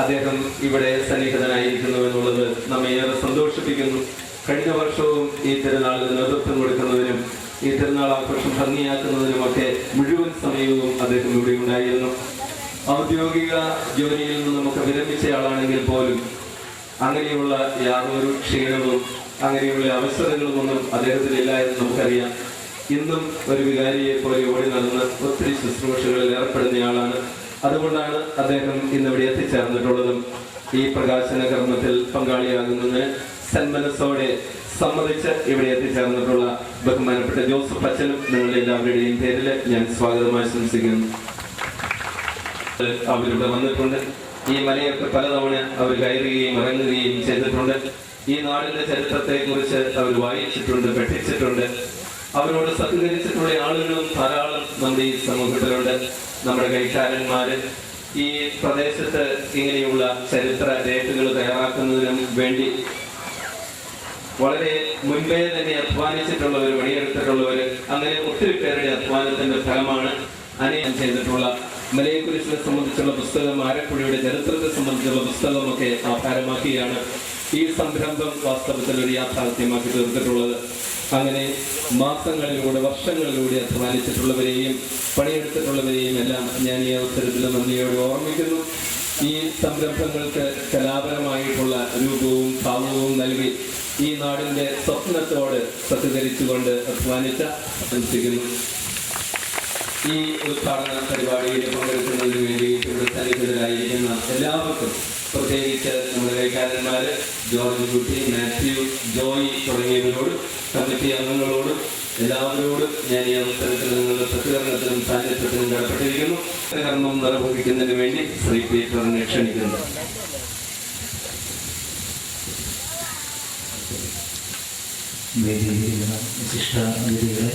അദ്ദേഹം ഇവിടെ സന്നിഹിതനായിരിക്കുന്നു എന്നുള്ളത് നമ്മെ ഏറെ സന്തോഷിപ്പിക്കുന്നു. കഴിഞ്ഞ വർഷവും ഈ തിരുനാളിന് നേതൃത്വം കൊടുക്കുന്നതിനും ഈ തിരുനാൾ ആഘോഷം ഭംഗിയാക്കുന്നതിനുമൊക്കെ മുഴുവൻ സമയവും അദ്ദേഹം ഇവിടെ ഉണ്ടായിരുന്നു. ഔദ്യോഗിക ജോലിയിൽ നിന്ന് നമുക്ക് വിരമിച്ചയാളാണെങ്കിൽ പോലും അങ്ങനെയുള്ള യാതൊരു ക്ഷീണവും അങ്ങനെയുള്ള അവസരങ്ങളുമൊന്നും അദ്ദേഹത്തിനില്ല എന്ന് നമുക്കറിയാം. ഇന്നും ഒരു വികാരിയെ പോലെ ഓടി നടന്ന് ഒത്തിരി ശുശ്രൂഷകളിൽ ഏർപ്പെടുന്നയാളാണ്. അതുകൊണ്ടാണ് അദ്ദേഹം ഇന്നിവിടെ എത്തിച്ചേർന്നിട്ടുള്ളതും ഈ പ്രകാശന കർമ്മത്തിൽ പങ്കാളിയാകുന്നതിന് സന്മനസ്സോടെ സമ്മതിച്ച് ഇവിടെ എത്തിച്ചേർന്നിട്ടുള്ള ബഹുമാനപ്പെട്ട ജോസഫ് അച്ഛനും നിങ്ങളുടെ എല്ലാവരുടെയും പേരിൽ ഞാൻ സ്വാഗതം ആശംസിക്കുന്നു. അവരിവിടെ വന്നിട്ടുണ്ട്. ഈ മലയൊക്കെ പലതവണ അവർ കയറുകയും ഇറങ്ങുകയും ചെയ്തിട്ടുണ്ട്. ഈ നാടിന്റെ ചരിത്രത്തെ കുറിച്ച് അവർ വായിച്ചിട്ടുണ്ട്, പഠിച്ചിട്ടുണ്ട്. അവരോട് സഹകരിച്ചിട്ടുള്ള ആളുകളും ധാരാളം നമ്മുടെ ഈ സമൂഹത്തിലുണ്ട്. നമ്മുടെ കൈക്കാരന്മാര് ഈ പ്രദേശത്ത് ഇങ്ങനെയുള്ള ചരിത്ര രേഖകൾ തയ്യാറാക്കുന്നതിനും വേണ്ടി വളരെ മുൻപേ തന്നെ അധ്വാനിച്ചിട്ടുള്ളവർ, പണിയെടുത്തിട്ടുള്ളവർ, അങ്ങനെ ഒത്തിരി പേരുടെ അധ്വാനത്തിന്റെ ഫലമാണ് അനേകം ചെയ്തിട്ടുള്ള മലയെക്കുറിച്ചിനെ സംബന്ധിച്ചുള്ള പുസ്തകം, ആരക്കുഴിയുടെ ചരിത്രത്തെ സംബന്ധിച്ചുള്ള പുസ്തകമൊക്കെ ആധാരമാക്കിയാണ് ഈ സംരംഭം വാസ്തവത്തിൽ ഒരു യാഥാർത്ഥ്യമാക്കി തീർത്തിട്ടുള്ളത്. അങ്ങനെ മാസങ്ങളിലൂടെ, വർഷങ്ങളിലൂടെ അധ്വാനിച്ചിട്ടുള്ളവരെയും പണിയെടുത്തിട്ടുള്ളവരെയും എല്ലാം ഞാൻ ഈ അവസരത്തിൽ നന്ദിയോടെ ഓർമ്മിക്കുന്നു. ഈ സംരംഭങ്ങൾക്ക് കലാപരമായിട്ടുള്ള രൂപവും ഭാവവും നൽകി ഈ നാടിന്റെ സ്വപ്നത്തോട് സഹകരിച്ചുകൊണ്ട് അധ്വാനിച്ച അനുസരിക്കുന്നു. ഈ ഉദ്ഘാടന പരിപാടിയിൽ പങ്കെടുക്കുന്നതിന് വേണ്ടി ഇവിടെ സന്നിഹിതരായിരിക്കുന്ന എല്ലാവർക്കും, പ്രത്യേകിച്ച് നമ്മുടെ കൈക്കാരന്മാര് ജോർജ് കുട്ടി, മാത്യു, ജോയി തുടങ്ങിയവരോടും കമ്മിറ്റി അംഗങ്ങളോടും എല്ലാവരോടും ഞാൻ ഈ അവസരത്തിൽ നിങ്ങളുടെ സഹകരണത്തിനും സാന്നിധ്യത്തിനും കടപ്പെട്ടിരിക്കുന്നു. കർമ്മം നിർവഹിക്കുന്നതിന് വേണ്ടി ശ്രീ പീറ്ററിനെ ക്ഷണിക്കുന്നു. വേദിയിലിരിക്കുന്ന വിശിഷ്ട അതിഥികളെ,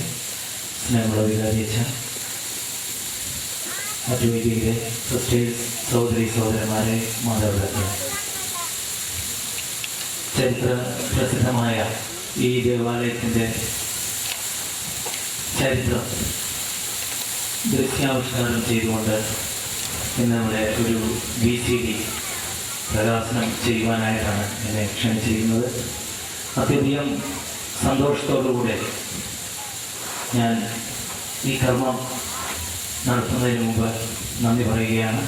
സ്നേഹമുള്ള വികാരിയച്ഛ, മറ്റു വേദിയിലെ സിസ്റ്റേഴ്സ്, സഹോദരി സഹോദരന്മാരെ, മാതാപിതാക്കളെ, ചരിത്ര പ്രസിദ്ധമായ ഈ ദേവാലയത്തിൻ്റെ ചരിത്രം ദൃശ്യാവിഷ്കാരം ചെയ്തുകൊണ്ട് ഇന്ന് നമ്മുടെ ഒരു VCD പ്രകാശനം ചെയ്യുവാനായിട്ടാണ് എന്നെ ക്ഷണിച്ചിരിക്കുന്നത്. അത്യധികം സന്തോഷത്തോടുകൂടെ ഞാൻ ഈ കർമ്മം നടത്തുന്നതിന് മുമ്പ് നന്ദി പറയുകയാണ്.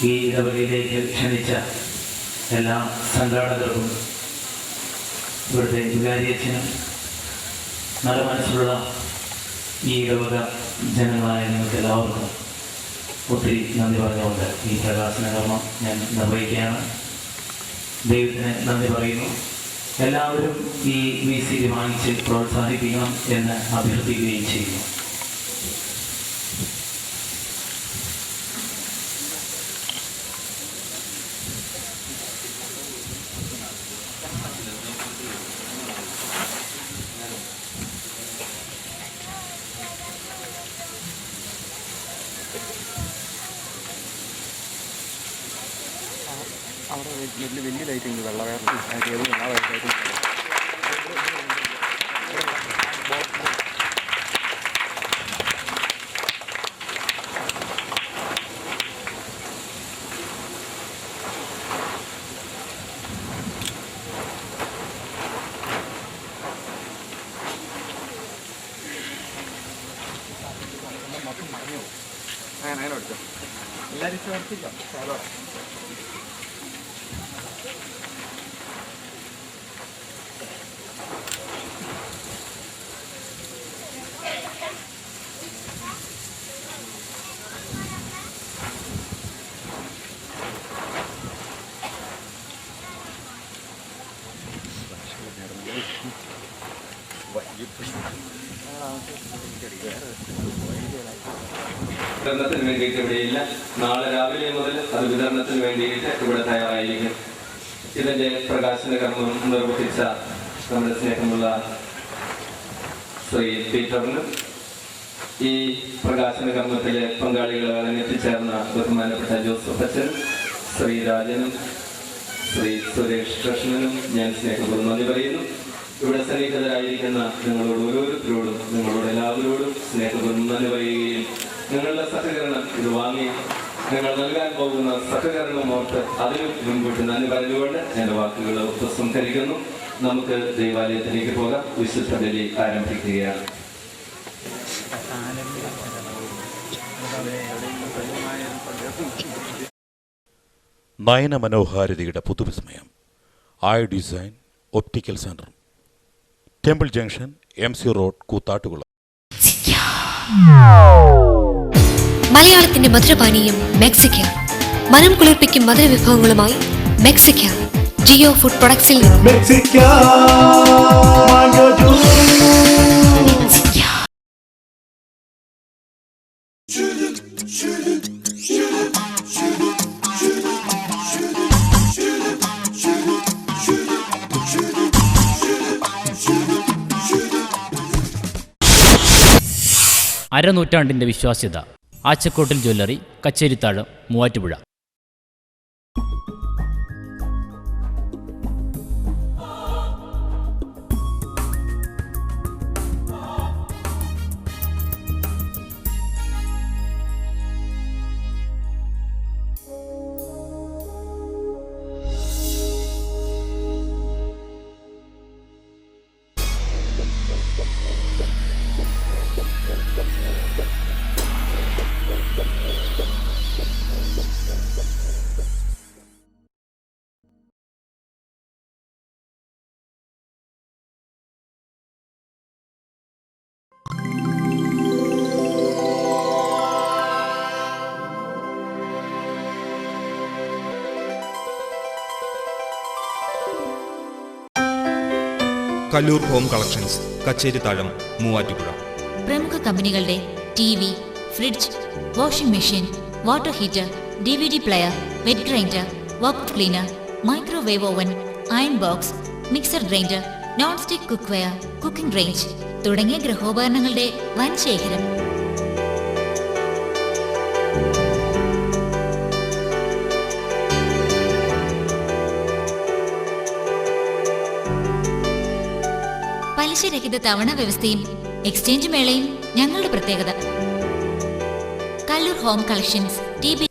ഈ ഇടവകയിലേക്ക് ക്ഷണിച്ച എല്ലാ സംഘാടകർക്കും, ഇവിടുത്തെ വികാരിയച്ഛനും, നല്ല മനസ്സുള്ള ഈ ഇടവക ജനങ്ങളായ നിങ്ങൾക്ക് എല്ലാവർക്കും ഒത്തിരി നന്ദി പറഞ്ഞുകൊണ്ട് ഈ പ്രകാശന കർമ്മം ഞാൻ നിർവഹിക്കുകയാണ്. ദൈവത്തിന് നന്ദി പറയുന്നു. എല്ലാവരും ഈ VCD വാങ്ങിച്ച് പ്രോത്സാഹിപ്പിക്കണം എന്ന് അഭ്യർത്ഥിക്കുകയും ചെയ്യുന്നു. അവിടെ വലിയ ലൈറ്റിങ് വെള്ള വേറെ അങ്ങനെ എടുക്കാം. എല്ലാവരും ചേർത്തിക്കാം. വിതരണത്തിന് വേണ്ടിയിട്ട് ഇവിടെയില്ല. നാളെ രാവിലെ മുതൽ അത് വിതരണത്തിന് വേണ്ടിയിട്ട് ഇവിടെ തയ്യാറായിരിക്കും. ഇതിന്റെ പ്രകാശന കർമ്മം നിർവഹിച്ച നമ്മുടെ സ്നേഹമുള്ള ശ്രീ പീറ്ററിനും ഈ പ്രകാശന കർമ്മത്തിലെ പങ്കാളികളാകാൻ എത്തിച്ചേർന്ന ബഹുമാനപ്പെട്ട ജോസഫ് അച്ഛനും ശ്രീ രാജനും ശ്രീ സുരേഷ് കൃഷ്ണനും ഞാൻ സ്നേഹപൂർവ്വം നന്ദി പറയുന്നു. ഇവിടെ സന്നിഹിതരായിരിക്കുന്ന നിങ്ങളോട് ഓരോരുത്തരോടും നിങ്ങളോട് എല്ലാവരോടും സ്നേഹപൂർവ്വം നന്ദി പറയുകയും നിങ്ങളുടെ സഹകരണം ഇത് വാങ്ങി നിങ്ങൾ നൽകാൻ പോകുന്ന സഹകരണം ഓർത്ത് അതിനും മുൻപോട്ട് നന്ദി പറഞ്ഞുകൊണ്ട് എൻ്റെ വാക്കുകൾ ഉപസംഹരിക്കുന്നു. നമുക്ക് ദൈവാലയത്തിലേക്ക് പോകാം. വിശുദ്ധ ബലി ആരംഭിക്കുകയാണ്. നയന മനോഹാരിതയുടെ പുതുവിസ്മയം eye design optical centre, temple junction, MC road, Koothattukulam. മലയാളത്തിന്റെ മധുരപാനീയം മെക്സിക്കൻ. മനം കുളിർപ്പിക്കും മധുരവിഭവങ്ങളുമായി മെക്സിക്കൻ ജിയോ ഫുഡ് പ്രൊഡക്ട്സിൽ അരനൂറ്റാണ്ടിൻ്റെ വിശ്വാസ്യത. Achakkottil jewellery, Kacherithazham, Muvattupuzha. Kallur home collections, Kacherithazham, Muvattupuzha. പ്രമുഖ കമ്പനികളുടെ TV, fridge, washing machine, water heater, DVD player, wet grinder, vacuum cleaner, microwave oven, iron box, mixer grinder, non stick cookware, cooking range തുടങ്ങിയ ഗൃഹോപകരണങ്ങളുടെ വൻ ശേഖരം. പലിശരഹിത തവണ വ്യവസ്ഥയും എക്സ്ചേഞ്ച് മേളയും ഞങ്ങളുടെ പ്രത്യേകത. Kallur home collections, TB.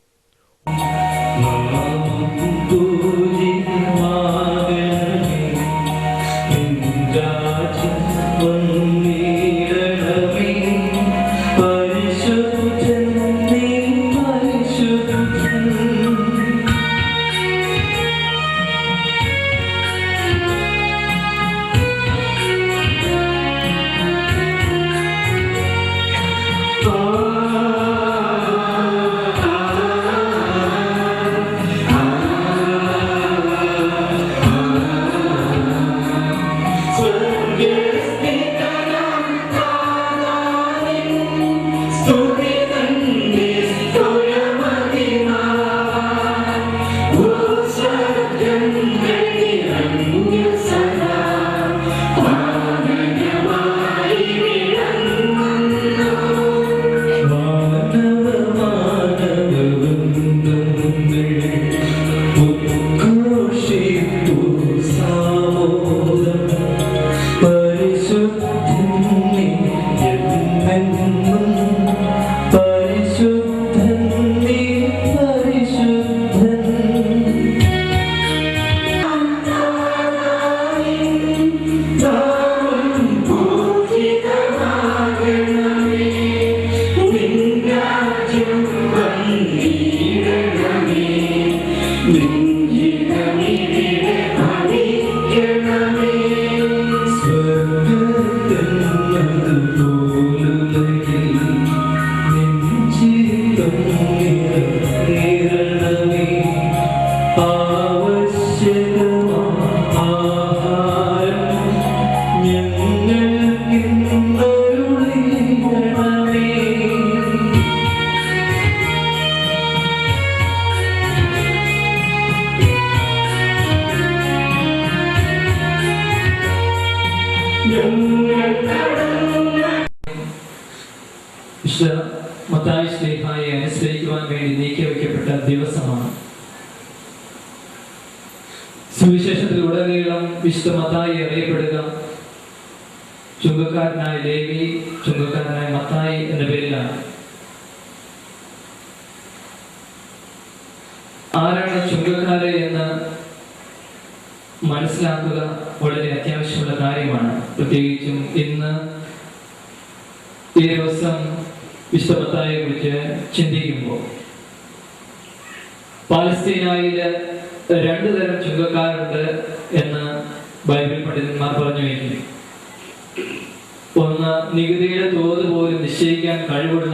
Mathai ശ്ലീഹായെ അനുസ്മരിക്കുവാൻ വേണ്ടി നീക്കിവെക്കപ്പെട്ട ദിവസമാണ്. സുവിശേഷത്തിലുടനീളം വിശുദ്ധ മത്തായി അറിയപ്പെടുക ചുങ്കക്കാരനായ ലേവി, ചുങ്കക്കാരനായ മത്തായി എന്ന പേരിലാണ്. ആരാണ് ചുങ്കക്കാര് എന്ന് മനസ്സിലാക്കുക വളരെ അത്യാവശ്യമുള്ള കാര്യമാണ്. പ്രത്യേകിച്ചും ഇന്ന് ഈ ദിവസം വിശുദ്ധ മത്തായിയെ കുറിച്ച് ചിന്തിക്കുമ്പോൾ പാലസ്തീനായില് 2 തരം ചുങ്കക്കാരുണ്ട് എന്ന് ബൈബിൾ പണ്ഡിതന്മാർ പറഞ്ഞു വയ്ക്കുന്നു. ഒന്ന്, നികുതിയുടെ തോത് പോലും നിശ്ചയിക്കാൻ കഴിവുള്ള,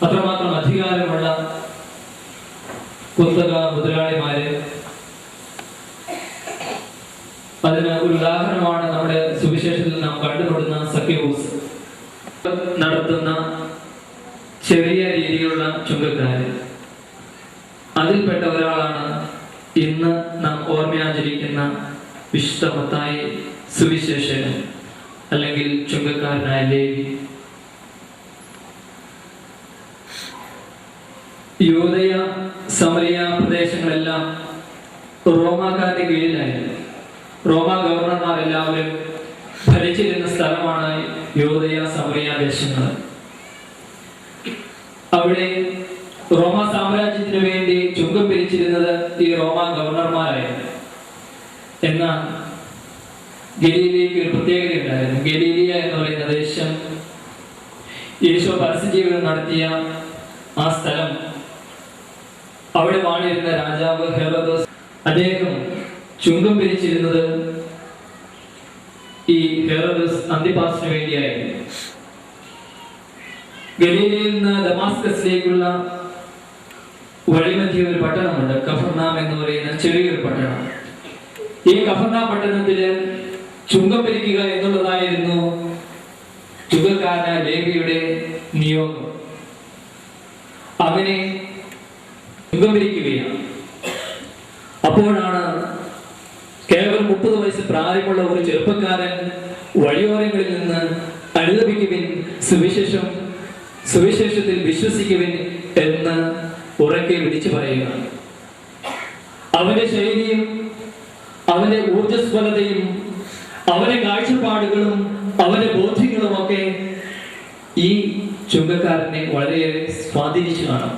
അത്രമാത്രം അധികാരമുള്ള കുത്തക മുതലാളിമാര്. അതിന് ഒരു ഉദാഹരണമാണ് നമ്മുടെ സുവിശേഷത്തിൽ നാം കണ്ടുകൊടുന്ന സഖ്യവൂസ് നടത്തുന്ന ചെറിയ രീതിയിലുള്ള ചുങ്കക്കാര്. അതിൽപ്പെട്ട ഒരാളാണ് ഇന്ന് നാം ഓർമ്മയാചരിക്കുന്ന വിശുദ്ധ മത്തായി സുവിശേഷകൻ, അല്ലെങ്കിൽ ചുങ്കക്കാരനായ ലേവി. യൂദയ സമറിയ പ്രദേശങ്ങളെല്ലാം റോമാക്കാരുടെ കീഴിലായിരുന്നു. റോമ ഗവർണർമാരെല്ലാവരും ഭരിച്ചിരുന്ന സ്ഥലമാണ് യൂദയ സമറിയ ദേശങ്ങൾ. അവിടെ റോമ സാമ്രാജ്യത്തിന് വേണ്ടി ചുങ്കം പിരിച്ചിരുന്നത് ഈ റോമ ഗവർണർമാരായിരുന്നു. എന്നാൽ ഗലീലിയയ്ക്ക് ഒരു പ്രത്യേകത ഉണ്ടായിരുന്നു. ഗലീലിയ എന്ന് പറയുന്ന ദേശം യേശു പരസ്യജീവിതം നടത്തിയ ആ സ്ഥലം, അവിടെ വാണിരുന്ന രാജാവ് ഹെറോദോസ്, അദ്ദേഹം ചുങ്കം പിരിച്ചിരുന്നത് ഈ ഹെറോദോസ് അന്തിപ്പാസിന് വേണ്ടിയായിരുന്നു. ഗലീലയിൽ നിന്ന് ദമാസ്കസിലേക്കുള്ള വഴിമധ്യ ഒരു പട്ടണമുണ്ട്, കഫർനാം എന്ന് പറയുന്ന ചെറിയൊരു പട്ടണം. ഈ കഫർനാം പട്ടണത്തില് ചുങ്കം പിരിക്കുക എന്നുള്ളതായിരുന്നു ചുങ്കക്കാരനായ ലേവിയുടെ നിയോഗം. അവനെ ചുങ്കം പിരിക്കുകയാണ്. അപ്പോഴാണ് കേവലം 30 വയസ്സ് പ്രായമുള്ള ഒരു ചെറുപ്പക്കാരൻ വഴിയോരങ്ങളിൽ നിന്ന് അനുദപിക്കുവിൻ, സുവിശേഷത്തിൽ വിശ്വസിക്കുവിൻ എന്ന് ഉറക്കെ വിളിച്ചു പറയുക. അവന്റെ ശൈലിയും അവന്റെ ഊർജ്ജസ്വലതയും അവന്റെ കാഴ്ചപ്പാടുകളും അവന്റെ ബോധ്യങ്ങളും ഒക്കെ ഈ ചുങ്കക്കാരനെ വളരെയേറെ സ്വാധീനിച്ചു കാണാം.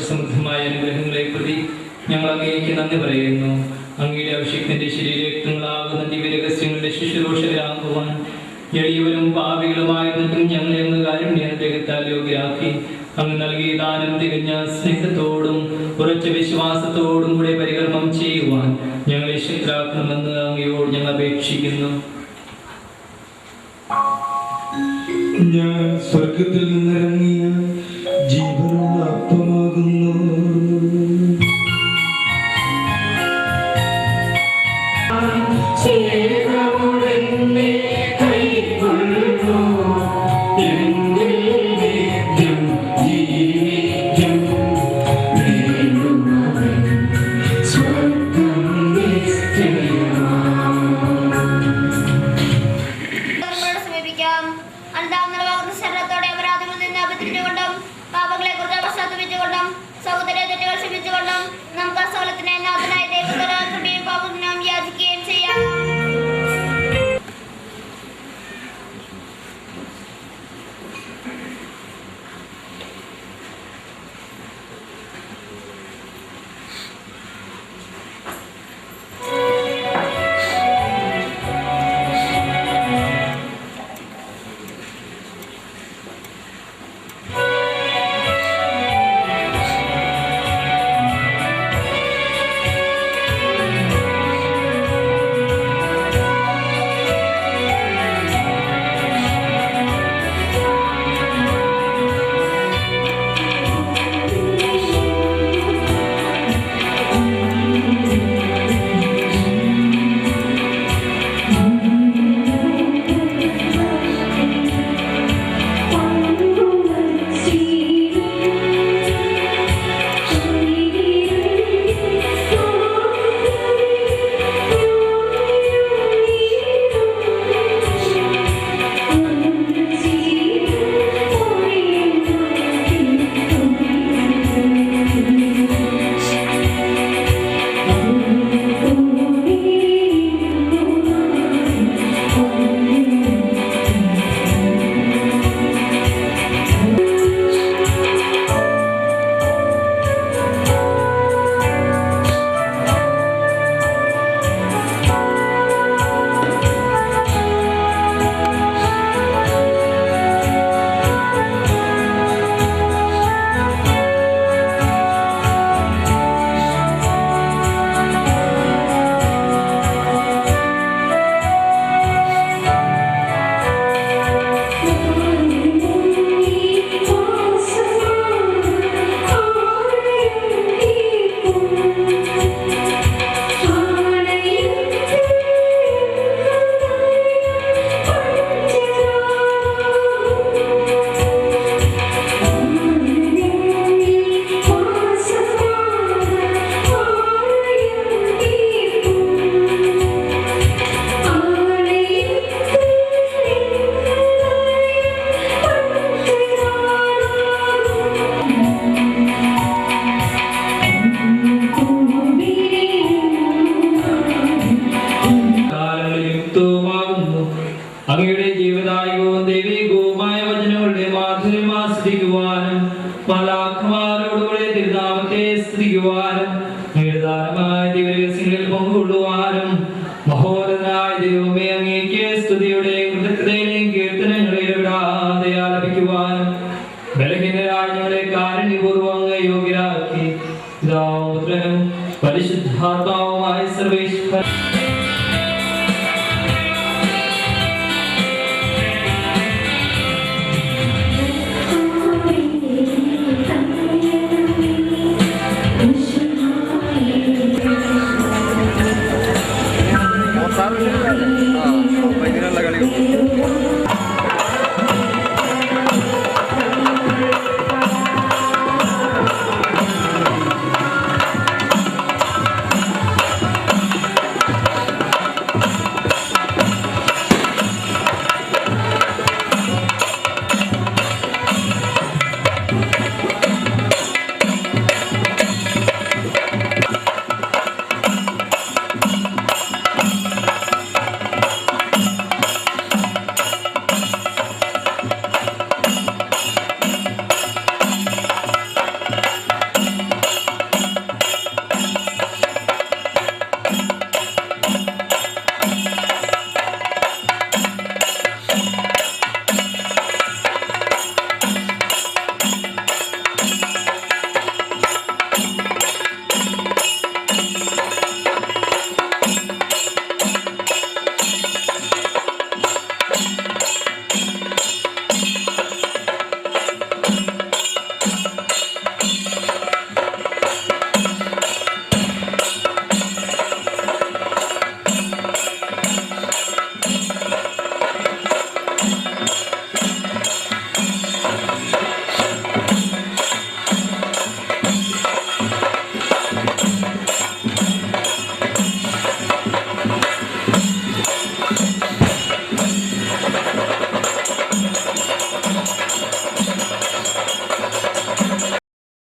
സമൃദ്ധമായ അനുഗ്രഹങ്ങളെ പ്രതി ഞങ്ങൾ അങ്ങേക്ക് നന്ദി പറയുന്നു. അങ്ങയുടെ അഭിഷേകത്തിന്റെ ശരീരങ്ങളാകുന്ന ദിവ്യരഹസ്യങ്ങളുടെ ശുശ്രൂഷകരാകുവാൻ എളിയവരും പാപികളുമായിരുന്നിട്ടും ഞങ്ങളെ അങ്ങ് കാരുണ്യത്താൽ യോഗ്യരാക്കി അങ്ങ് നൽകിയ ദാനം തികഞ്ഞ സ്നേഹത്തോടും ഉറച്ച വിശ്വാസത്തോടും കൂടെ പരികർമ്മം ചെയ്യുവാൻ ഞങ്ങളെ ശക്തരാക്കണമെന്ന് അങ്ങയോട് ഞങ്ങൾ അപേക്ഷിക്കുന്നു. ഞാൻ സ്വർഗത്തിൽ നിന്നിറങ്ങിയ ജീവനുള്ള അപ്പമാകുന്നു. അങ്ങയുടെ ജീവദായകവും ദൈവികവുമായ വചനങ്ങളുടെ മാധുര്യം ആസ്വദിക്കുവാനും മാലാഖമാരോടുകൂടെ തിരുനാമത്തെ സ്തുതിക്കുവാനും നിരധാരമായ ദിവ്യരഹസ്യങ്ങളിൽ പങ്കുകൊള്ളുവാനും മഹോന്നതനായ ദൈവമേ അങ്ങേക്ക് സ്തുതിയുടെയും കൃതജ്ഞതയുടെയും കീർത്തനങ്ങളെ ഇടപെടാതെ ആലപിക്കുവാനും ബലഹീനരായ ഞങ്ങളെ കാരുണ്യപൂർവ്വം അങ്ങ് യോഗ്യരാക്കി പിതാവും പുത്രനും പരിശുദ്ധാത്മാവുമായ സർവേശ്വരൻ